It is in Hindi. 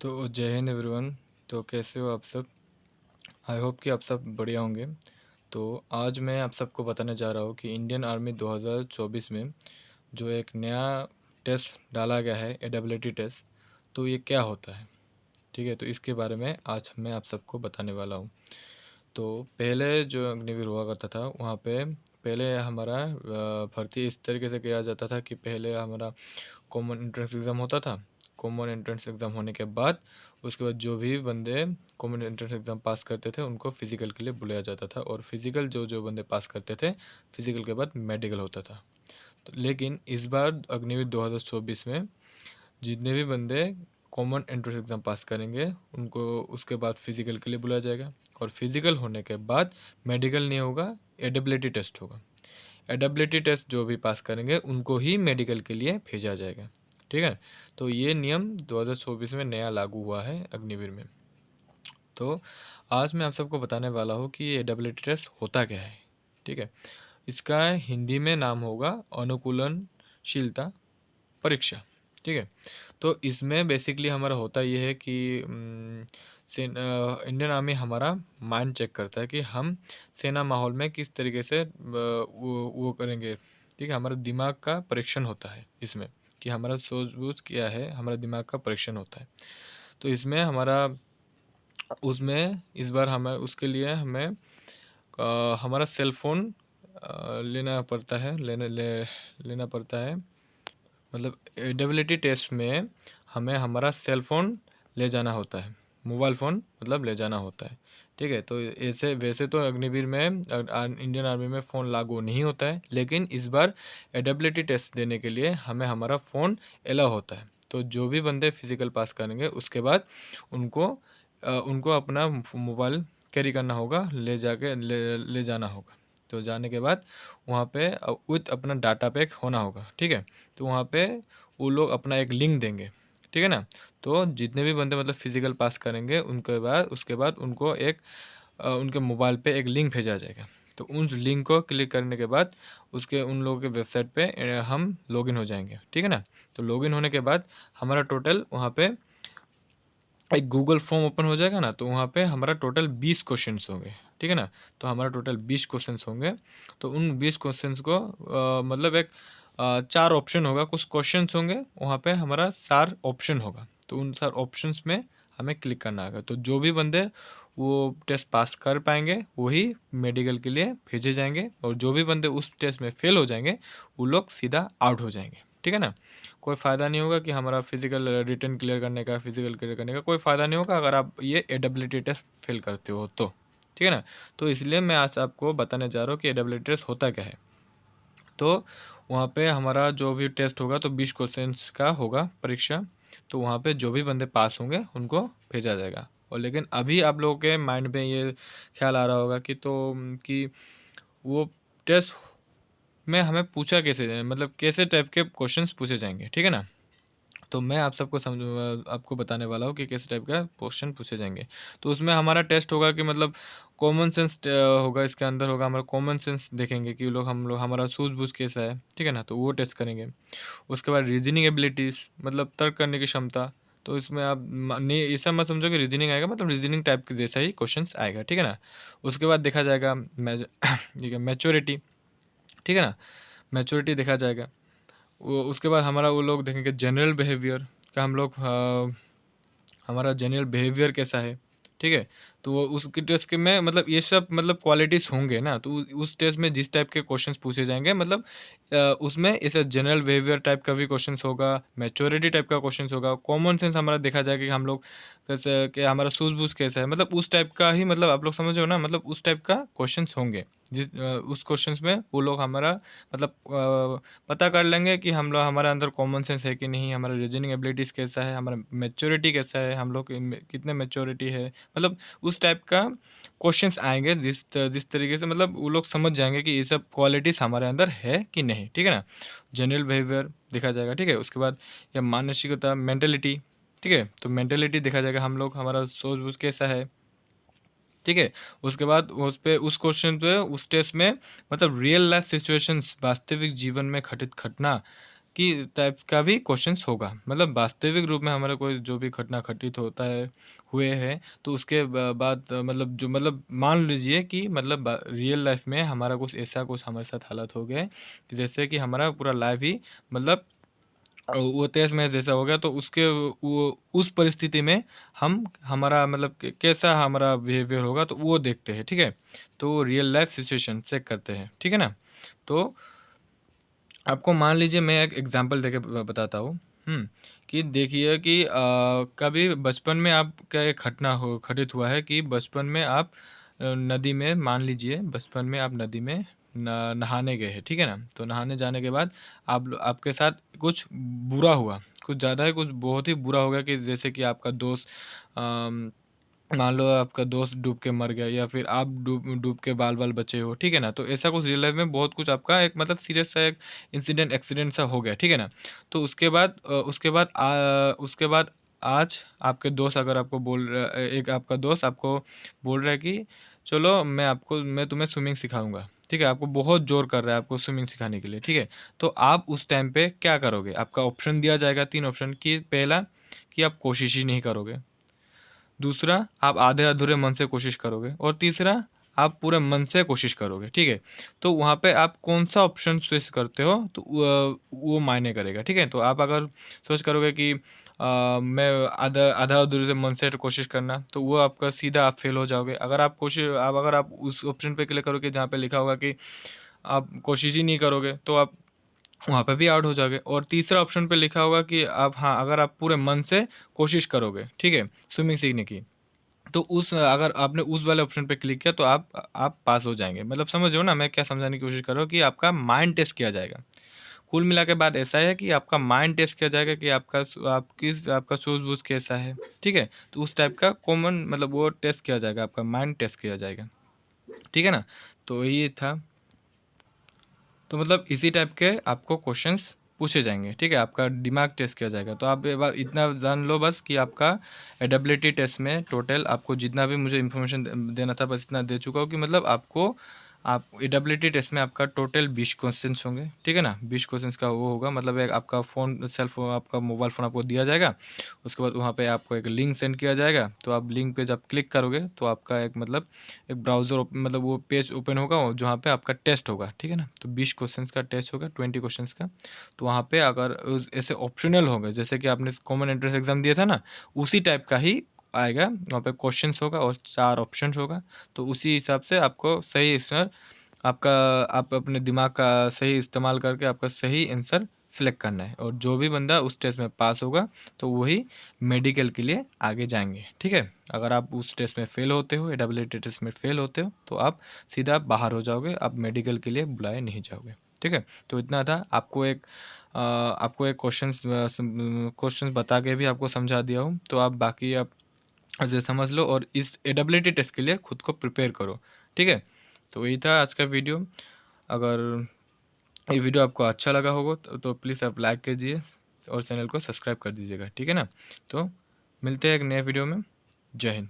तो जय हिंद एवरीवन। तो कैसे हो आप सब? आई होप कि आप सब बढ़िया होंगे। तो आज मैं आप सबको बताने जा रहा हूँ कि इंडियन आर्मी 2024 में जो एक नया टेस्ट डाला गया है, एडेबिलिटी टेस्ट, तो ये क्या होता है। ठीक है, तो इसके बारे में आज मैं आप सबको बताने वाला हूँ। तो पहले जो अग्निवीर हुआ करता था वहाँ पे पहले हमारा भर्ती इस तरीके से किया जाता था कि पहले हमारा कॉमन एंट्रेंस एग्ज़ाम होता था। कॉमन एंट्रेंस एग्ज़ाम होने के बाद उसके बाद जो भी बंदे कॉमन एंट्रेंस एग्ज़ाम पास करते थे उनको फिज़िकल के लिए बुलाया जाता था, और फिज़िकल जो जो बंदे पास करते थे फिज़िकल के बाद मेडिकल होता था। तो लेकिन इस बार अग्निवीर 2024 में जितने भी बंदे कॉमन एंट्रेंस एग्ज़ाम पास करेंगे उनको उसके बाद फिज़िकल के लिए बुलाया जाएगा, और फिज़िकल होने के बाद मेडिकल नहीं होगा, एडेबिलिटी टेस्ट होगा। एडेबिलिटी टेस्ट जो भी पास करेंगे उनको ही मेडिकल के लिए भेजा जाएगा। ठीक है, तो ये नियम 2024 में नया लागू हुआ है अग्निवीर में। तो आज मैं आप सबको बताने वाला हूँ कि ये एडेबिलिटी टेस्ट होता क्या है। ठीक है, इसका हिंदी में नाम होगा अनुकूलनशीलता परीक्षा। ठीक है, तो इसमें बेसिकली हमारा होता ये है कि इंडियन आर्मी हमारा माइंड चेक करता है कि हम सेना माहौल में किस तरीके से वो करेंगे। ठीक है, हमारा दिमाग का परीक्षण होता है इसमें, कि हमारा सूझबूझ क्या है, हमारा दिमाग का परीक्षण होता है। तो इसमें हमारा उसमें इस बार हमें उसके लिए हमें हमारा सेल फोन लेना पड़ता है, लेना पड़ता है। मतलब एडेबिलिटी टेस्ट में हमें हमारा सेल फ़ोन ले जाना होता है, मोबाइल फ़ोन मतलब ले जाना होता है। ठीक है, तो ऐसे वैसे तो अग्निवीर में इंडियन आर्मी में फ़ोन लागू नहीं होता है, लेकिन इस बार एडेबिलिटी टेस्ट देने के लिए हमें हमारा फ़ोन अलाउ होता है। तो जो भी बंदे फिज़िकल पास करेंगे उसके बाद उनको अपना मोबाइल कैरी करना होगा, ले जाना होगा। तो जाने के बाद वहाँ पे विथ अपना डाटा पैक होना होगा। ठीक है, तो वहाँ पे वो लोग अपना एक लिंक देंगे। ठीक है ना, तो जितने भी बंदे मतलब फिज़िकल पास करेंगे उनके बाद उसके बाद उनको उनके मोबाइल पे एक लिंक भेजा जाएगा। तो उन लिंक को क्लिक करने के बाद उसके उन लोगों के वेबसाइट पे हम लॉगिन हो जाएंगे। ठीक है ना, तो लॉगिन होने के बाद हमारा टोटल वहाँ पे एक गूगल फॉर्म ओपन हो जाएगा ना, तो वहाँ पे हमारा टोटल 20 क्वेश्चंस होंगे। ठीक है ना, तो हमारा टोटल 20 क्वेश्चंस होंगे। तो उन 20 क्वेश्चंस को मतलब एक 4 ऑप्शन होगा, कुछ क्वेश्चंस होंगे वहाँ पे हमारा 4 ऑप्शन होगा। तो उन 4 ऑप्शंस में हमें क्लिक करना होगा। तो जो भी बंदे वो टेस्ट पास कर पाएंगे वही मेडिकल के लिए भेजे जाएंगे, और जो भी बंदे उस टेस्ट में फेल हो जाएंगे वो लोग सीधा आउट हो जाएंगे। ठीक है ना, कोई फ़ायदा नहीं होगा कि हमारा फिज़िकल रिटन क्लियर करने का, फिज़िकल क्लियर करने का कोई फ़ायदा नहीं होगा अगर आप ये एडेबिलिटी टेस्ट फेल करते हो तो। ठीक है ना, तो इसलिए मैं आज आपको बताने जा रहा हूँ कि एडेबिलिटी टेस्ट होता क्या है। तो वहाँ पे हमारा जो भी टेस्ट होगा तो 20 क्वेश्चंस का होगा परीक्षा। तो वहाँ पे जो भी बंदे पास होंगे उनको भेजा जाएगा। और लेकिन अभी आप लोगों के माइंड में ये ख्याल आ रहा होगा कि कि वो टेस्ट में हमें पूछा कैसे जाए, मतलब कैसे टाइप के क्वेश्चंस पूछे जाएंगे। ठीक है ना, तो मैं आप सबको आपको बताने वाला हूँ कि किस टाइप का क्वेश्चन पूछे जाएंगे। तो उसमें हमारा टेस्ट होगा कि मतलब कॉमन सेंस होगा, इसके अंदर होगा हमारा कॉमन सेंस, देखेंगे कि हम लोग हमारा सूझबूझ कैसा है। ठीक है ना, तो वो टेस्ट करेंगे। उसके बाद रीजनिंग एबिलिटीज़ मतलब तर्क करने की क्षमता। तो इसमें आप नहीं ऐसा मत समझो कि रीजनिंग आएगा, मतलब रीजनिंग टाइप के जैसा ही क्वेश्चन आएगा। ठीक है ना, उसके बाद देखा जाएगा ठीक है मैच्योरिटी। ठीक है ना, मैच्योरिटी देखा जाएगा। वो उसके बाद हमारा वो लोग देखेंगे जनरल बिहेवियर का, हमारा जनरल बिहेवियर कैसा है। ठीक है, तो वो उसके टेस्ट के में मतलब ये सब मतलब क्वालिटीज़ होंगे ना, तो उस टेस्ट में जिस टाइप के क्वेश्चंस पूछे जाएंगे मतलब उसमें ऐसे जनरल बिहेवियर टाइप का भी क्वेश्चंस होगा, मैच्योरिटी टाइप का क्वेश्चंस होगा, कॉमन सेंस हमारा देखा जाएगा कि हम लोग कैसे कि हमारा सूझबूझ कैसा है, मतलब उस टाइप का ही, मतलब आप लोग समझ रहे हो ना, मतलब उस टाइप का क्वेश्चंस होंगे। उस क्वेश्चंस में वो लोग हमारा मतलब पता कर लेंगे कि हम लोग हमारे अंदर कॉमन सेंस है कि नहीं, हमारा रीजनिंग एबिलिटीज़ कैसा है, हमारा मैच्योरिटी कैसा है, हम लोग कितने मैच्योरिटी है, मतलब उस टाइप का क्वेश्चंस आएंगे जिस तरीके से मतलब वो लोग समझ जाएंगे कि ये सब क्वालिटीज़ हमारे अंदर है कि नहीं। ठीक है ना, जनरल बिहेवियर देखा जाएगा। ठीक है, उसके बाद या मानसिकता मेंटेलिटी। ठीक है, तो मेंटेलिटी देखा जाएगा, हम लोग हमारा सोच कैसा है। ठीक है, उसके बाद उस क्वेश्चन पे उस टेस्ट में मतलब रियल लाइफ सिचुएशंस, वास्तविक जीवन में घटित घटना की टाइप का भी क्वेश्चंस होगा। मतलब वास्तविक रूप में हमारा कोई जो भी घटना घटित होता है हुए हैं, तो उसके बाद मतलब जो मतलब मान लीजिए कि मतलब रियल लाइफ में हमारा कुछ ऐसा कुछ हमारे साथ हालत हो गया है कि जैसे कि हमारा पूरा लाइफ ही मतलब वो तहस महस जैसा हो गया, तो उसके वो उस परिस्थिति में हम हमारा मतलब कैसा हमारा बिहेवियर होगा, तो वो देखते हैं। ठीक है, तो रियल लाइफ सिचुएशन चेक करते हैं। ठीक है ना। तो आपको मान लीजिए मैं एक एग्जांपल देके बताता हूँ। कि देखिए कि कभी बचपन में आपका एक घटना हो घटित हुआ है कि बचपन में आप नदी में, मान लीजिए बचपन में आप नदी में नहाने गए हैं। ठीक है ना। तो नहाने जाने के बाद आपके साथ कुछ बुरा हुआ, कुछ ज़्यादा है, कुछ बहुत ही बुरा हो गया कि जैसे कि आपका दोस्त मान लो आपका दोस्त डूब के मर गया, या फिर आप डूब डूब के बाल बाल बचे हो। ठीक है ना। तो ऐसा कुछ रियल लाइफ में बहुत कुछ आपका एक मतलब सीरियस सा एक इंसिडेंट एक्सीडेंट सा हो गया। ठीक है ना। तो उसके बाद आज आपके दोस्त अगर आपको बोल रहा एक आपका दोस्त आपको बोल रहा है कि चलो मैं तुम्हें स्विमिंग सिखाऊंगा। ठीक है, आपको बहुत जोर कर रहा है आपको स्विमिंग सिखाने के लिए। ठीक है, तो आप उस टाइम पे क्या करोगे? आपका ऑप्शन दिया जाएगा, 3 ऑप्शन की। पहला कि आप कोशिश ही नहीं करोगे, दूसरा आप आधे अधूरे मन से कोशिश करोगे, और तीसरा आप पूरे मन से कोशिश करोगे। ठीक है, तो वहाँ पे आप कौन सा ऑप्शन चूज करते हो, तो वो मायने करेगा। ठीक है, तो आप अगर सोच करोगे कि मैं आधा आधा अधूरे से मन से कोशिश करना, तो वो आपका सीधा आप फेल हो जाओगे। अगर आप उस ऑप्शन पे क्लिक करोगे जहाँ पे लिखा होगा कि आप कोशिश ही नहीं करोगे, तो आप वहाँ पे भी आउट हो जाओगे। और तीसरा ऑप्शन पे लिखा होगा कि आप, हाँ, अगर आप पूरे मन से कोशिश करोगे, ठीक है, स्विमिंग सीखने की, तो उस अगर आपने उस वाले ऑप्शन पे क्लिक किया तो आप पास हो जाएंगे। मतलब समझ हो ना मैं क्या समझाने की कोशिश कर रहा हूँ, कि आपका माइंड टेस्ट किया जाएगा। कुल मिला के बाद ऐसा है कि आपका माइंड टेस्ट किया जाएगा कि आपका सूझबूझ कैसा है। ठीक है, तो उस टाइप का कॉमन मतलब वो टेस्ट किया जाएगा, आपका माइंड टेस्ट किया जाएगा। ठीक है ना। तो ये था। तो मतलब इसी टाइप के आपको क्वेश्चंस पूछे जाएंगे। ठीक है, आपका दिमाग टेस्ट किया जाएगा। तो आप एक बार इतना जान लो बस कि आपका एडेबिलिटी टेस्ट में टोटल आपको जितना भी मुझे इन्फॉर्मेशन देना था बस इतना दे चुका हूँ, कि मतलब आप एडेबिलिटी टेस्ट में आपका टोटल 20 क्वेश्चन होंगे। ठीक है ना, 20 क्वेश्चन का वो होगा। मतलब एक आपका आपका मोबाइल फ़ोन आपको दिया जाएगा। उसके बाद वहाँ पे आपको एक लिंक सेंड किया जाएगा। तो आप लिंक पे जब क्लिक करोगे तो आपका एक मतलब एक ब्राउज़र मतलब वो पेज ओपन होगा जहाँ पे आपका टेस्ट होगा। ठीक है ना। तो 20 क्वेश्चंस का टेस्ट होगा, 20 क्वेश्चंस का। तो वहाँ पे अगर ऐसे ऑप्शनल होंगे, जैसे कि आपने कॉमन एंट्रेंस एग्ज़ाम दिया था ना, उसी टाइप का ही आएगा। वहाँ पे क्वेश्चंस होगा और 4 ऑप्शंस होगा। तो उसी हिसाब से आपको सही आंसर आपका आप अपने दिमाग का सही इस्तेमाल करके आपका सही आंसर सेलेक्ट करना है। और जो भी बंदा उस टेस्ट में पास होगा तो वही मेडिकल के लिए आगे जाएंगे। ठीक है, अगर आप उस टेस्ट में फेल होते हो, एडेबिलिटी टेस्ट में फेल होते हो, तो आप सीधा बाहर हो जाओगे, आप मेडिकल के लिए बुलाए नहीं जाओगे। ठीक है, तो इतना था। आपको एक क्वेश्चंस बता के भी आपको समझा दिया हूँ। तो आप बाकी आप ऐसे समझ लो और इस एडेबिलिटी टेस्ट के लिए खुद को प्रिपेयर करो। ठीक है, तो यही था आज का वीडियो। अगर ये वीडियो आपको अच्छा लगा होगा तो प्लीज़ आप लाइक कीजिए और चैनल को सब्सक्राइब कर दीजिएगा। ठीक है ना। तो मिलते हैं एक नए वीडियो में। जय हिंद।